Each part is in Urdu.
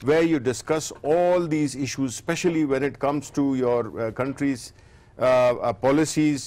where you discuss all these issues, especially when it comes to your country's policies,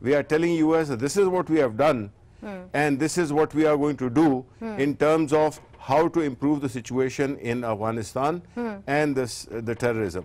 we are telling US that this is what we have done and this is what we are going to do in terms of how to improve the situation in Afghanistan and the terrorism.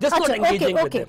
Just not engaging with them.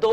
2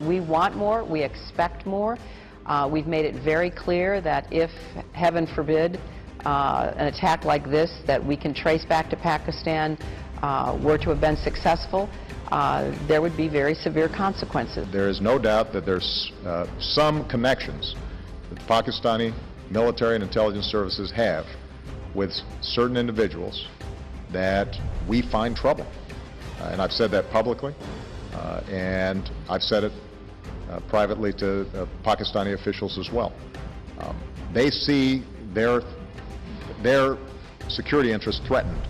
We want more, we expect more. We've made it very clear that if, heaven forbid, an attack like this that we can trace back to Pakistan were to have been successful, there would be very severe consequences. There is no doubt that there's some connections that the Pakistani military and intelligence services have with certain individuals that we find trouble. And I've said that publicly, and I've said it privately to Pakistani officials as well. They see their security interests threatened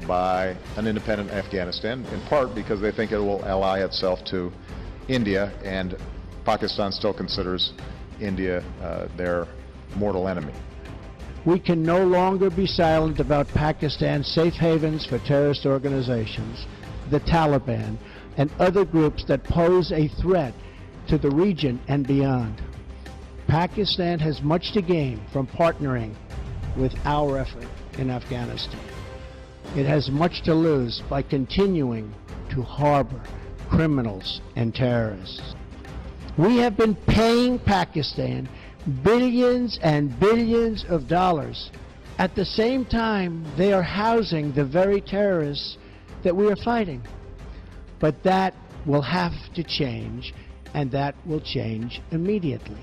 by an independent Afghanistan, in part because they think it will ally itself to India, and Pakistan still considers India their mortal enemy. We can no longer be silent about Pakistan's safe havens for terrorist organizations, the Taliban, and other groups that pose a threat to the region and beyond. Pakistan has much to gain from partnering with our effort in Afghanistan. It has much to lose by continuing to harbor criminals and terrorists. We have been paying Pakistan billions and billions of dollars. At the same time, they are housing the very terrorists that we are fighting. But that will have to change, and that will change immediately.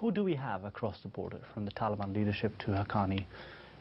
Who do we have across the border from the Taliban leadership to Haqqani?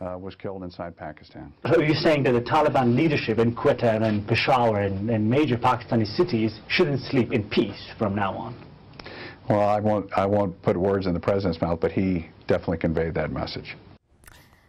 So you're saying that the Taliban leadership in Quetta and Peshawar and major Pakistani cities shouldn't sleep in peace from now on? Well, I won't put words in the president's mouth, but he definitely conveyed that message.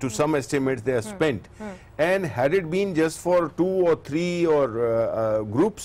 to some estimates they have spent, and had it been just for 2 or 3 or groups,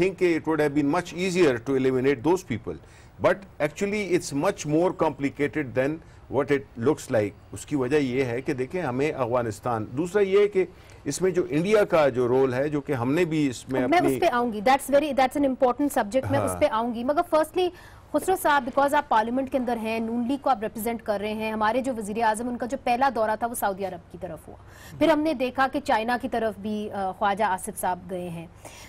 think it would have been much easier to eliminate those people. But actually it's much more complicated than what it looks like. اس کی وجہ یہ ہے کہ دیکھیں ہمیں افغانستان, دوسرا یہ ہے کہ اس میں جو انڈیا کا جو رول ہے جو کہ ہم نے بھی اس میں میں اس پہ آؤں گی, that's an important subject, میں اس پہ آؤں گی, مگر فرسٹلی خسرو صاحب بیکاز آپ پارلیمنٹ کے اندر ہیں, نون لیگ کو آپ ریپرزینٹ کر رہے ہیں, ہمارے جو وزیر اعظم ان کا جو پہلا دورہ تھا وہ سعودی عرب کی طرف ہوا, پھر ہم نے دیکھا کہ چائنا کی طرف بھی خواجہ آصف صاحب گئے ہیں,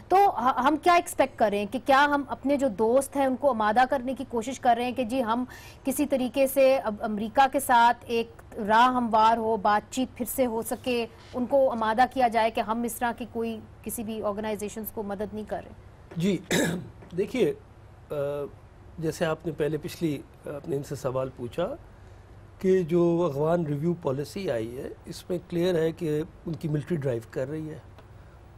تو ہم کیا ایکسپیکٹ کر رہے ہیں کہ کیا ہم اپنے جو دوست ہیں ان کو آمادہ کرنے کی کوشش کر رہے ہیں کہ جی ہم کسی طریقے سے امریکہ کے ساتھ ایک راہ ہموار ہو, بات چیت پھر سے ہو سکے, ان کو آمادہ کیا جائے کہ ہم اس طرح کی کوئی کسی بھی آرگنائزیشنز کو مدد نہیں کر رہے؟ جی دیکھیے, جیسے آپ نے پہلے پچھلی اپنے ان سے سوال پوچھا کہ جو افغان ریویو پالیسی آئی ہے اس میں کلیئر ہے کہ ان کی ملٹری ڈرائیو کر رہی ہے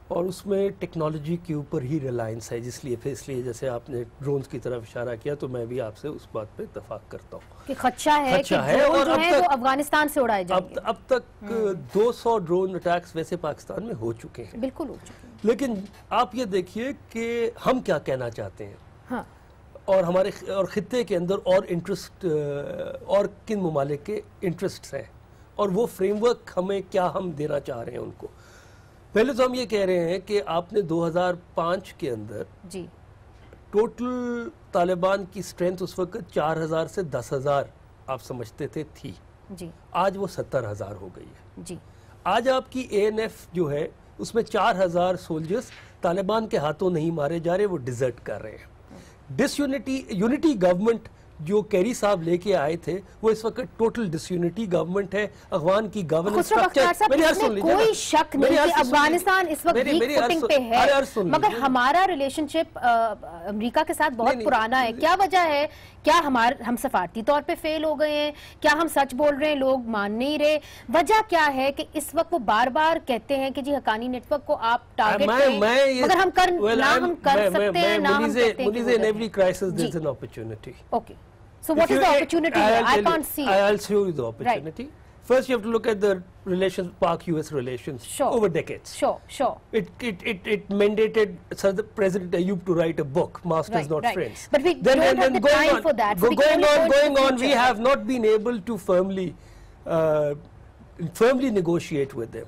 اور اس میں ٹیکنالوجی کے اوپر ہی ریلائنس ہے, اس لیے جیسے آپ نے ڈرونز کی طرف اشارہ کیا تو میں بھی آپ سے اس بات پہ اتفاق کرتا ہوں کہ خدشہ ہے کہ ڈرون جو ہیں وہ افغانستان سے اڑائے جائیں گے. اب تک 200 ڈرون اٹیکس ویسے پاکستان میں ہو چکے ہیں, بالکل ہو چکے ہیں, لیکن آپ یہ دیکھیے کہ ہم کیا کہنا چاہتے ہیں ہاں, اور ہمارے اور خطے کے اندر اور انٹرسٹ اور کن ممالک کے انٹرسٹس ہیں اور وہ فریم ورک ہمیں کیا ہم دینا چاہ رہے ہیں ان کو. پہلے تو ہم یہ کہہ رہے ہیں کہ آپ نے 2005 کے اندر جی ٹوٹل طالبان کی سٹرینتھ اس وقت 4000 سے 10,000 آپ سمجھتے تھے تھی, جی آج وہ 70,000 ہو گئی ہے. جی آج آپ کی ANF جو ہے اس میں 4,000 سولجرز طالبان کے ہاتھوں نہیں مارے جا رہے, وہ ڈیزرٹ کر رہے ہیں. یونٹی گورنمنٹ جو کیری صاحب لے کے آئے تھے وہ اس وقت ٹوٹل ڈس یونٹی گورنمنٹ ہے. افغان کی گورننس سٹرکچر کوئی شک نہیں کہ افغانستان اس وقت ویک فوٹنگ پہ ہے, مگر ہمارا ریلیشن شپ امریکہ کے ساتھ بہت پرانا ہے. کیا وجہ ہے, کیا ہم سفارتی طور پہ فیل ہو گئے ہیں, کیا ہم سچ بول رہے ہیں لوگ مان نہیں رہے, وجہ کیا ہے کہ اس وقت وہ بار بار کہتے ہیں کہ جی حقانی نیٹ ورک کو آپ ٹارگٹ کریں, مگر ہم کر سکتے ہیں نہ ہم کرتے ہیں. Okay. So what is the opportunity here? I can't see. I'll show you the opportunity. Right. First you have to look at the relations, Pak-US relations over decades. Sure. It mandated the President Ayub to write a book, Masters Not Friends. But we don't have the time for that. Going on, we have not been able to firmly negotiate with them.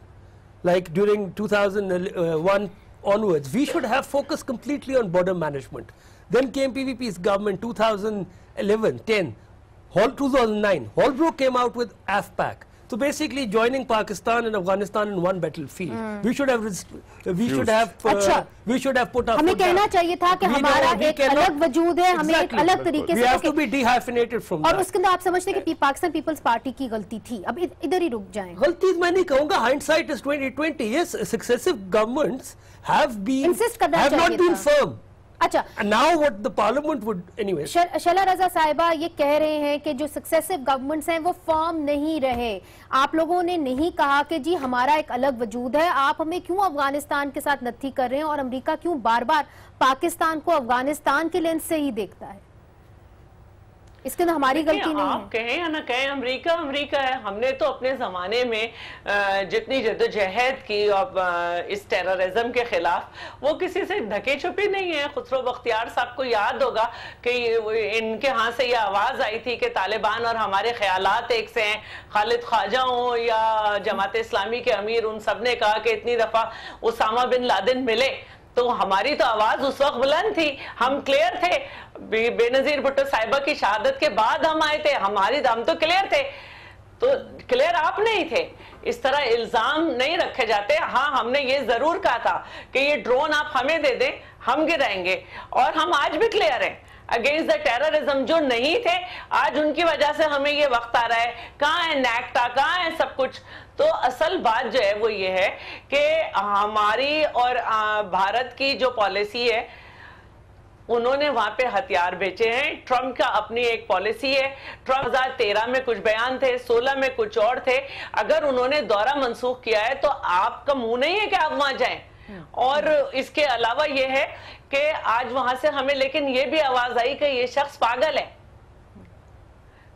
Like during 2001 onwards, we should have focused completely on border management. Then came PVP's government, 2011, 10, 2009. Holbrooke came out with AFPAC. So basically joining Pakistan and Afghanistan in one battlefield. We should have put our ہمیں کہنا چاہیے تھا کہ ہمارا ایک الگ وجود ہے, ہمیں ایک الگ طریقے سے. We have to be dehyphenated from that. اور اس کے اندر آپ سمجھتے ہیں کہ پاکستان پیپلز پارٹی کی غلطی تھی, اب ادھر ہی رک جائیں. غلطی میں نہیں کہوں گا, hindsight is 2020. Yes, successive governments have not been firm. اچھا, now what the parliament would anyway. شلا رضا صاحبہ یہ کہہ رہے ہیں کہ جو سکسیسو گورنمنٹس ہیں وہ فارم نہیں رہے. آپ لوگوں نے نہیں کہا کہ جی ہمارا ایک الگ وجود ہے, آپ ہمیں کیوں افغانستان کے ساتھ نتھی کر رہے ہیں, اور امریکہ کیوں بار بار پاکستان کو افغانستان کے لینس سے ہی دیکھتا ہے. اس کے اندر ہماری غلطی نہیں ہے. آپ کہیں یا نہ کہیں, امریکہ ہے. ہم نے تو اپنے زمانے میں جتنی جدوجہد کی اس ٹیررزم کے خلاف وہ کسی سے ڈھکے چھپی نہیں ہے. خسرو بختیار صاحب کو یاد ہوگا کہ ان کے ہاں سے یہ آواز آئی تھی کہ طالبان اور ہمارے خیالات ایک سے ہیں. خالد خواجہ ہوں یا جماعت اسلامی کے امیر, ان سب نے کہا کہ اتنی دفعہ اسامہ بن لادن ملے تو ہماری تو آواز اس وقت بلند تھی, ہم کلیئر تھے. بے نظیر بھٹو صاحبہ کی شہادت کے بعد ہم آئے تھے, ہم تو کلیئر تھے, تو کلیئر آپ نہیں تھے. اس طرح الزام نہیں رکھے جاتے. ہاں ہم نے یہ ضرور کہا تھا کہ یہ ڈرون آپ ہمیں دے دیں, ہم گرائیں گے, اور ہم آج بھی کلیئر ہیں اگینسٹ دا ٹیررزم. جو نہیں تھے آج ان کی وجہ سے ہمیں یہ وقت آ رہا ہے. کہاں ہے نیکٹا, کہاں ہے سب کچھ؟ تو اصل بات جو ہے وہ یہ ہے کہ ہماری اور بھارت کی جو پالیسی ہے, انہوں نے وہاں پہ ہتھیار بیچے ہیں. ٹرمپ کا اپنی ایک پالیسی ہے. ٹرمپ 2013 میں کچھ بیان تھے, 16 میں کچھ اور تھے. اگر انہوں نے دورہ منسوخ کیا ہے تو آپ کا منہ نہیں ہے کہ آپ وہاں جائیں. اور اس کے علاوہ یہ ہے کہ آج وہاں سے ہمیں لیکن یہ بھی آواز آئی کہ یہ شخص پاگل ہے.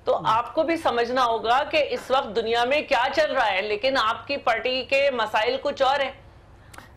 تو آپ کو بھی سمجھنا ہوگا کہ اس وقت دنیا میں کیا چل رہا ہے, لیکن آپ کی پارٹی کے مسائل کچھ اور ہیں.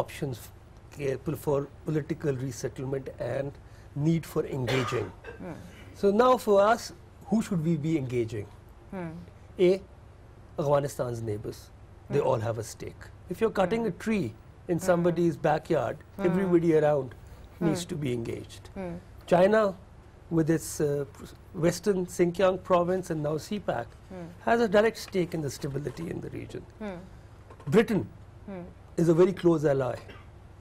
options for political resettlement and need for engaging. So now for us, who should we be engaging? Afghanistan's neighbors. They all have a stake. If you're cutting a tree in somebody's backyard, everybody around needs to be engaged. China, with its western Xinjiang province and now CPAC, has a direct stake in the stability in the region. Britain is a very close ally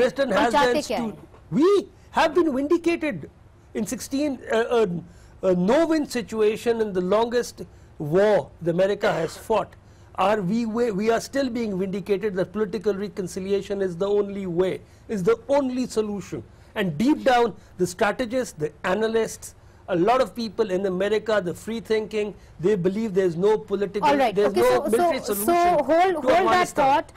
Western has the we have been vindicated in 16 no-win situation in the longest war the America has fought. We are still being vindicated that political reconciliation is the only way, is the only solution. And deep down, the strategists, the analysts, a lot of people in America, the free thinking, they believe there's no political, there's no military solution. So hold that thought.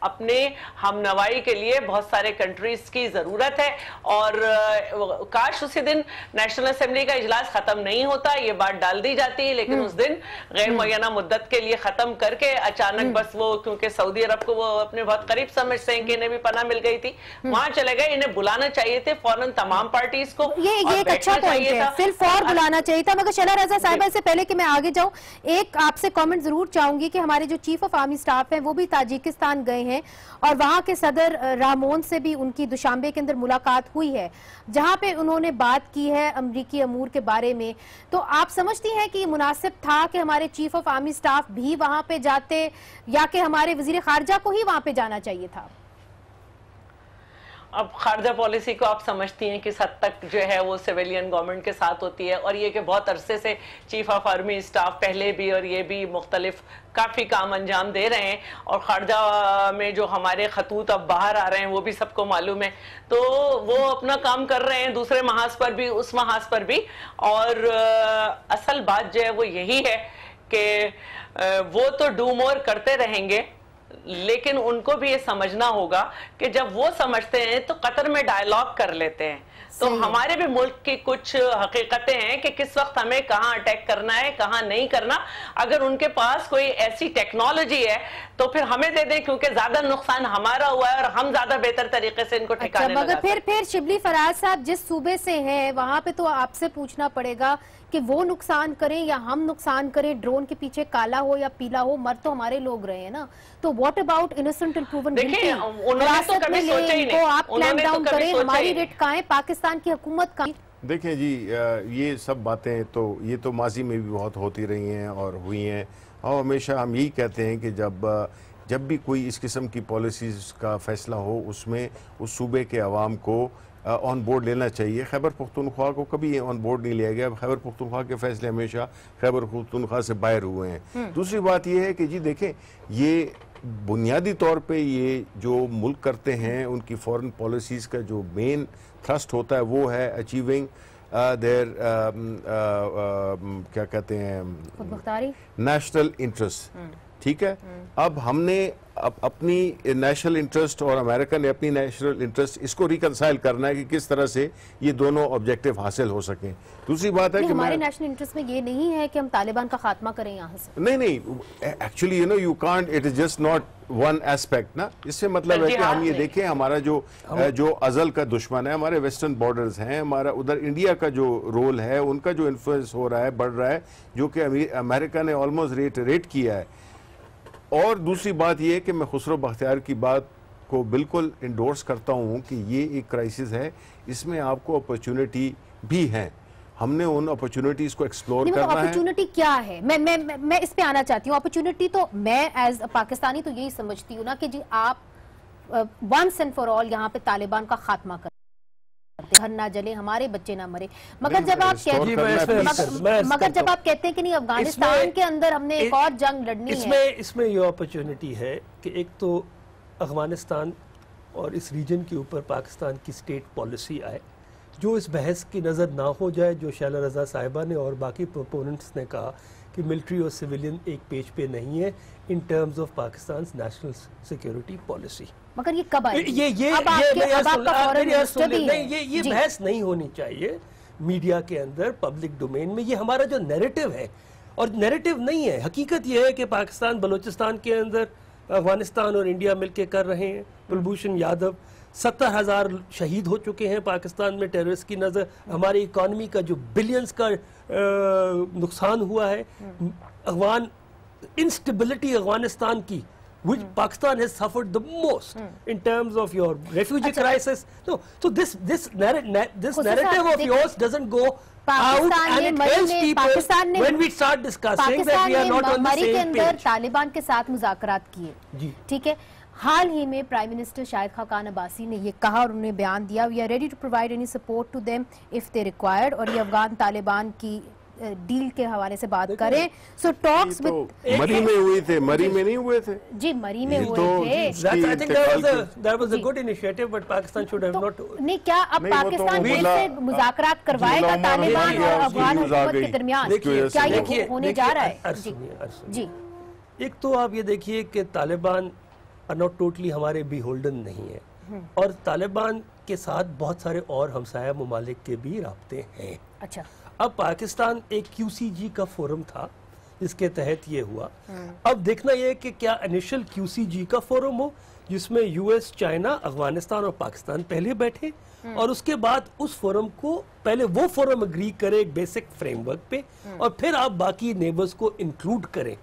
اپنے ہم نوائی کے لیے بہت سارے کنٹریز کی ضرورت ہے، اور کاش اسی دن نیشنل اسمبلی کا اجلاس ختم نہیں ہوتا، یہ بات ڈال دی جاتی، لیکن اس دن غیر معینہ مدت کے لیے ختم کر کے اچانک بس وہ، کیونکہ سعودی عرب کو وہ اپنے بہت قریب سمجھتے ہیں کہ انہیں بھی پناہ مل گئی تھی، وہاں چلے گئے، انہیں بلانا چاہیے تھے فوراً تمام پارٹیز کو، یہ ایک اچھا پوائنٹ ہے، فی الفور بلانا چاہیے تھا۔ مگر شیلا رضا صاحبہ، سے پہلے کہ میں آگے جاؤں، ایک آپ سے کامنٹ ضرور چاہوں گی کہ ہمارے جو چیف آف آرمی سٹاف ہیں وہ بھی تاجکستان گئے ہیں اور وہاں کے صدر رامون سے بھی ان کی دوشنبے کے اندر ملاقات ہوئی ہے، جہاں پہ انہوں نے بات کی ہے امریکی امور کے بارے میں۔ تو آپ سمجھتی ہیں کہ یہ مناسب تھا کہ ہمارے چیف آف آرمی سٹاف بھی وہاں پہ جاتے، یا کہ ہمارے وزیر خارجہ کو ہی وہاں پہ جانا چاہیے تھا؟ اب خارجہ پالیسی کو آپ سمجھتی ہیں کس حد تک جو ہے وہ سویلین گورنمنٹ کے ساتھ ہوتی ہے، اور یہ کہ بہت عرصے سے چیف آف آرمی سٹاف پہلے بھی اور یہ بھی مختلف کافی کام انجام دے رہے ہیں، اور خارجہ میں جو ہمارے خطوط اب باہر آ رہے ہیں وہ بھی سب کو معلوم ہے، تو وہ اپنا کام کر رہے ہیں دوسرے محاذ پر بھی، اس محاذ پر بھی، اور اصل بات جو ہے وہ یہی ہے کہ وہ تو ڈو مور کرتے رہیں گے، لیکن ان کو بھی یہ سمجھنا ہوگا کہ جب وہ سمجھتے ہیں تو قطر میں ڈائیلاگ کر لیتے ہیں، تو ہمارے بھی ملک کی کچھ حقیقتیں ہیں کہ کس وقت ہمیں کہاں اٹیک کرنا ہے، کہاں نہیں کرنا۔ اگر ان کے پاس کوئی ایسی ٹیکنالوجی ہے تو پھر ہمیں دے دیں، کیونکہ زیادہ نقصان ہمارا ہوا ہے اور ہم زیادہ بہتر طریقے سے ان کو ٹھکانے لگا۔ مگر پھر شبلی فراز صاحب جس صوبے سے ہیں وہاں پہ تو آپ سے پوچھنا پڑے گا کہ وہ نقصان کریں یا ہم نقصان کریں، ڈرون کے پیچھے کالا ہو یا پیلا ہو، مر تو ہمارے لوگ رہے ہیں نا، تو what about innocent and proven guilty? حراست میں لیں ان کو، آپ کلیمپ ڈاؤن کریں، ہماری ریٹ کہاں ہے، پاکستان کی حکومت کہاں؟ دیکھیں جی، یہ سب باتیں تو یہ تو ماضی میں بھی بہت ہوتی رہی ہیں اور ہوئی ہیں، اور ہمیشہ ہم یہی کہتے ہیں کہ جب بھی کوئی اس قسم کی پالیسیز کا فیصلہ ہو، اس میں اس صوبے کے عوام کو آن بورڈ لینا چاہیے۔ خیبر پختونخوا کو کبھی آن بورڈ نہیں لیا گیا، خیبر پختونخوا کے فیصلے ہمیشہ خیبر پختونخوا سے باہر ہوئے ہیں۔ دوسری بات یہ ہے کہ جی دیکھیں، یہ بنیادی طور پہ یہ جو ملک کرتے ہیں ان کی فورن پالیسیز کا جو مین تھرسٹ ہوتا ہے وہ ہے اچیونگ دیر کیا کہتے ہیں نیشنل انٹرسٹ، ٹھیک ہے؟ اب ہم نے اپنی نیشنل انٹرسٹ اور امریکہ نے اپنی نیشنل انٹرسٹ، اس کو ریکنسائل کرنا ہے کہ کس طرح سے یہ دونوں آبجیکٹیو حاصل ہو سکیں۔ دوسری بات ہے کہ ہمارے نیشنل انٹرسٹ میں یہ نہیں ہے کہ ہم طالبان کا خاتمہ کریں یہاں سے، نہیں، actually you can't, it is just not one aspect نا۔ اس سے مطلب ہے کہ ہم یہ دیکھیں، ہمارا جو ازل کا دشمن ہے ہمارے ویسٹرن بارڈرز ہیں، ہمارا ادھر انڈیا کا جو رول ہے، ان کا جو انفلوئنس ہو رہا ہے، بڑھ رہا ہے، جو کہ امریکہ نے آلموسٹ ریٹ کیا ہے۔ اور دوسری بات یہ ہے کہ میں خسرو بختیار کی بات کو بالکل انڈورس کرتا ہوں کہ یہ ایک کرائسس ہے، اس میں آپ کو اپرچونٹی بھی ہے، ہم نے ان اپرچونٹیز کو ایکسپلور کرنا ہے۔ اپرچونٹی کیا ہے؟ میں اس پہ آنا چاہتی ہوں۔ اپرچونٹی تو میں ایز پاکستانی تو یہی سمجھتی ہوں نا کہ جی آپ ونس اینڈ فار آل یہاں پہ طالبان کا خاتمہ کرتے، گھر نہ جلے، ہمارے بچے نہ مرے۔ مگر جب آپ کہتے ہیں کہ نہیں افغانستان کے اندر ہم نے ایک اور جنگ لڑنی ہے، اس میں یہ اپرچونٹی ہے کہ ایک تو افغانستان اور اس ریجن کے اوپر پاکستان کی سٹیٹ پالیسی آئے، جو اس بحث کی نظر نہ ہو جائے جو شیلا رضا صاحبہ نے اور باقی پروپوننٹس نے کہا کہ ملٹری اور سویلین ایک پیج پہ نہیں ہے in terms of Pakistan national security policy. مگر یہ کب آئے؟ یہ بحث نہیں ہونی چاہیے میڈیا کے اندر، پبلک ڈومین میں۔ یہ ہمارا جو نیریٹو ہے، اور نیریٹو نہیں ہے، حقیقت یہ ہے کہ پاکستان بلوچستان کے اندر افغانستان اور انڈیا مل کے کر رہے ہیں۔ کلبھوشن یادو 70,000 شہید ہو چکے ہیں پاکستان میں ٹیررسٹ کی نظر، ہماری اکانومی کا جو بلینز کا نقصان ہوا ہے، افغان انسٹیبلٹی افغانستان کی which Pakistan has suffered the most in terms of your refugee crisis. So this narrative of yours doesn't go out and it helps people when we start discussing that we are not on the same page. Taliban کے ساتھ مذاکرات کیے، ٹھیک ہے؟ حال ہی میں پرائم منسٹر شاہد خاقان عباسی نے یہ کہا اور انہوں نے بیان دیا we are ready to provide any support to them if they required، اور یہ افغان طالبان کی ڈیل کے حوالے سے بات کریں۔ سو ٹاکس مری میں ہوئی تھے، مری میں نہیں ہوئے تھے جی، مری میں ہوئے تھے۔ I think that was a good initiative but Pakistan should have not۔ نہیں، کیا اب پاکستان سے مذاکرات کروائے گا طالبان اور افغان حکومت کے درمیان؟ کیا یہ ہونے جا رہا ہے؟ جی، ایک تو آپ یہ دیکھیے کہ طالبان ناٹ ٹوٹلی ہمارے بیہولڈن نہیں ہے، اور طالبان کے ساتھ بہت سارے اور ہمسایہ ممالک کے بھی رابطے ہیں۔ اچھا، اب پاکستان ایک کیو سی جی کا فورم تھا جس کے تحت یہ ہوا، اب دیکھنا یہ کہ کیا انیشل کیو سی جی کا فورم ہو جس میں یو ایس، چائنا، افغانستان اور پاکستان پہلے بیٹھے، اور اس کے بعد اس فورم کو پہلے وہ فورم اگری کرے ایک بیسک فریم ورک پہ، اور پھر آپ باقی نیبرز کو انکلوڈ کریں،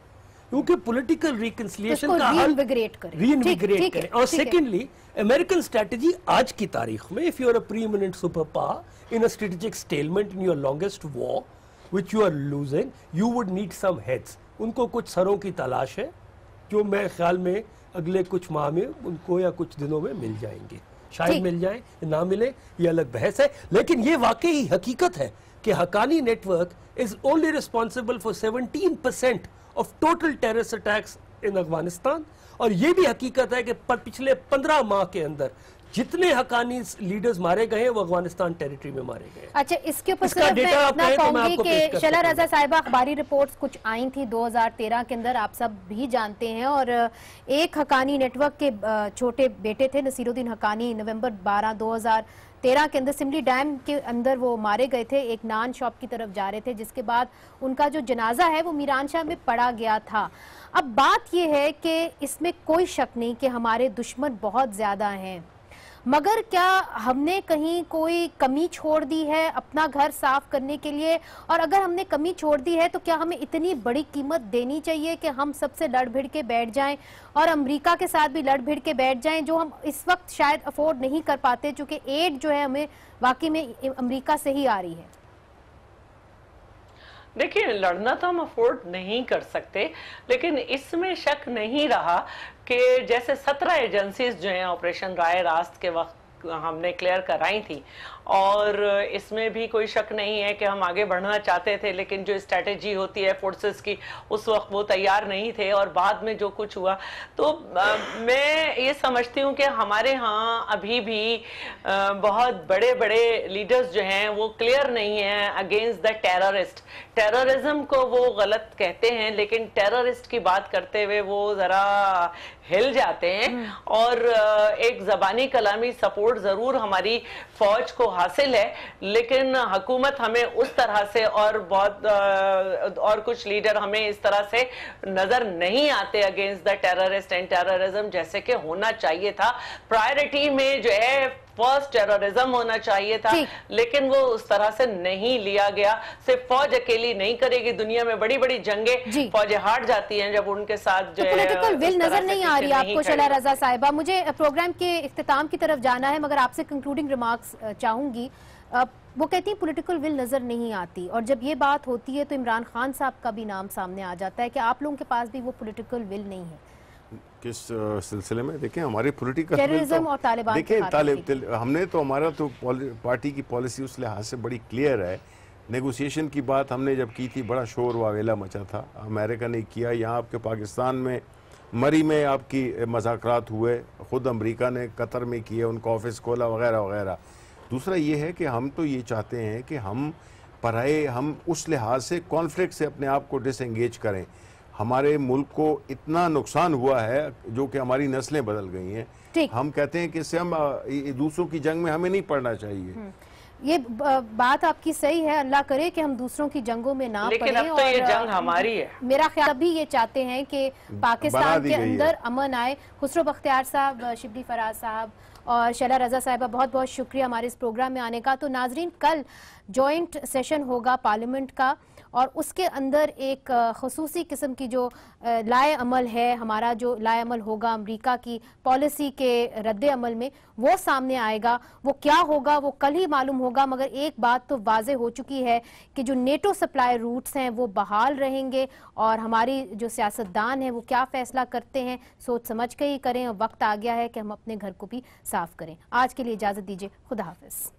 کیونکہ پولیٹیکل ریکنسلیشن کا حل ری انویگریٹ کریں۔ اور سیکنڈلی امریکن اسٹریٹجی آج کی تاریخ میں، if you are a preeminent superpower in a strategic stalemate in your longest war which you are losing, you would need some heads۔ ان کو کچھ سروں کی تلاش ہے جو میں خیال میں اگلے کچھ ماہ میں ان کو یا کچھ دنوں میں مل جائیں گے، شاید مل جائیں نہ ملے، یہ الگ بحث ہے، لیکن یہ واقعی حقیقت ہے کہ Haqqani network is only responsible for 17% of total terrorist attacks in Afghanistan, اور یہ بھی حقیقت ہے کہ پچھلے 15 ماہ کے اندر جتنے حقانی لیڈرز مارے گئے ہیں وہ افغانستان ٹیریٹری میں مارے گئے۔ اچھا، اس کے اوپر صرف میں اتنا کہوں گی کہ شعلہ رضا صاحبہ اخباری رپورٹس کچھ آئیں تھی 2013 کے اندر، آپ سب بھی جانتے ہیں، اور ایک حقانی نیٹ ورک کے چھوٹے بیٹے تھے نصیر الدین حقانی، نومبر 12 2013 کے اندر سملی ڈیم کے اندر وہ مارے گئے تھے، ایک نان شاپ کی طرف جا رہے تھے، جس کے بعد ان کا جو جنازہ ہے وہ میران شاہ میں پڑا گیا تھا۔ اب بات یہ ہے کہ اس میں کوئی شک نہیں کہ ہمارے دشمن بہت زیادہ ہیں، مگر کیا ہم نے کہیں کوئی کمی چھوڑ دی ہے اپنا گھر صاف کرنے کے لیے؟ اور اگر ہم نے کمی چھوڑ دی ہے تو کیا ہمیں اتنی بڑی قیمت دینی چاہیے کہ ہم سب سے لڑ بھڑ کے بیٹھ جائیں اور امریکہ کے ساتھ بھی لڑ بھڑ کے بیٹھ جائیں، جو ہم اس وقت شاید افورڈ نہیں کر پاتے، چونکہ ایڈ جو ہے ہمیں واقعی میں امریکہ سے ہی آ رہی ہے؟ دیکھیں، لڑنا تو ہم افورڈ نہیں کر سکتے، لیکن اس میں شک نہیں رہا کہ جیسے 17 ایجنسیز جو ہیں آپریشن رائے راست کے وقت ہم نے کلیئر کرائی تھی، اور اس میں بھی کوئی شک نہیں ہے کہ ہم آگے بڑھنا چاہتے تھے، لیکن جو اسٹریٹجی ہوتی ہے فورسز کی اس وقت وہ تیار نہیں تھے، اور بعد میں جو کچھ ہوا تو میں یہ سمجھتی ہوں کہ ہمارے ہاں ابھی بھی بہت بڑے بڑے لیڈرز جو ہیں وہ کلیئر نہیں ہیں اگینسٹ دا ٹیررسٹ۔ ٹیررزم کو وہ غلط کہتے ہیں، لیکن ٹیررسٹ کی بات کرتے ہوئے وہ ذرا ہل جاتے ہیں، اور ایک زبانی کلامی سپورٹ ضرور ہماری فوج کو حاصل ہے، لیکن حکومت ہمیں اس طرح سے اور کچھ لیڈر ہمیں اس طرح سے نظر نہیں آتے against the terrorist and terrorism جیسے کہ ہونا چاہیے تھا۔ پرائرٹی میں جو ہے فرسٹ ٹیررزم ہونا چاہیے تھا، لیکن وہ اس طرح سے نہیں لیا گیا۔ صرف فوج اکیلی نہیں کرے گی، دنیا میں بڑی بڑی جنگیں فوجیں ہارٹ جاتی ہیں جب ان کے ساتھ جو ہے پولیٹیکل ول نظر نہیں آ رہی آپ کو شعلہ رضا صاحبہ۔ مجھے پروگرام کے اختتام کی طرف جانا ہے، مگر آپ سے کنکلوڈنگ ریمارکس چاہوں گی۔ وہ کہتی ہیں پولیٹیکل ول نظر نہیں آتی، اور جب یہ بات ہوتی ہے تو عمران خان صاحب کا بھی نام سامنے آ جاتا ہے کہ آپ لوگوں کے پاس بھی وہ پولیٹیکل ول نہیں ہے۔ کس سلسلے میں؟ دیکھیں ہماری پولیٹیکل ٹیررزم اور طالبان، دیکھیں ہم نے تو ہمارا تو پارٹی کی پالیسی اس لحاظ سے بڑی کلیئر ہے۔ نیگوسیشن کی بات ہم نے جب کی تھی بڑا شور واویلا مچا تھا، امریکہ نے کیا، یہاں آپ کے پاکستان میں مری میں آپ کی مذاکرات ہوئے، خود امریکہ نے قطر میں کیے، ان کا آفس کھولا وغیرہ وغیرہ۔ دوسرا یہ ہے کہ ہم تو یہ چاہتے ہیں کہ ہم اس لحاظ سے کانفلکٹ سے اپنے آپ کو ڈس انگیج کریں۔ ہمارے ملک کو اتنا نقصان ہوا ہے جو کہ ہماری نسلیں بدل گئی ہیں، ہم کہتے ہیں کہ اس سے ہم دوسروں کی جنگ میں ہمیں نہیں پڑنا چاہیے۔ یہ بات آپ کی صحیح ہے، اللہ کرے کہ ہم دوسروں کی جنگوں میں نہ پڑیں، لیکن اب تو یہ جنگ ہماری ہے۔ میرا خیال ابھی یہ چاہتے ہیں کہ پاکستان کے اندر امن آئے۔ خسرو بختیار صاحب، شبلی فراز صاحب اور شعلہ رضا صاحبہ، بہت بہت شکریہ ہمارے اس پروگرام میں آنے کا۔ تو ناظرین، کل جوائنٹ سیشن ہوگا پارلیمنٹ کا، اور اس کے اندر ایک خصوصی قسم کی جو لائے عمل ہے، ہمارا جو لائے عمل ہوگا امریکہ کی پالیسی کے رد عمل میں، وہ سامنے آئے گا۔ وہ کیا ہوگا وہ کل ہی معلوم ہوگا، مگر ایک بات تو واضح ہو چکی ہے کہ جو نیٹو سپلائی روٹس ہیں وہ بحال رہیں گے، اور ہماری جو سیاستدان ہیں وہ کیا فیصلہ کرتے ہیں سوچ سمجھ کے ہی کریں، اور وقت آ گیا ہے کہ ہم اپنے گھر کو بھی صاف کریں۔ آج کے لیے اجازت دیجیے، خدا حافظ۔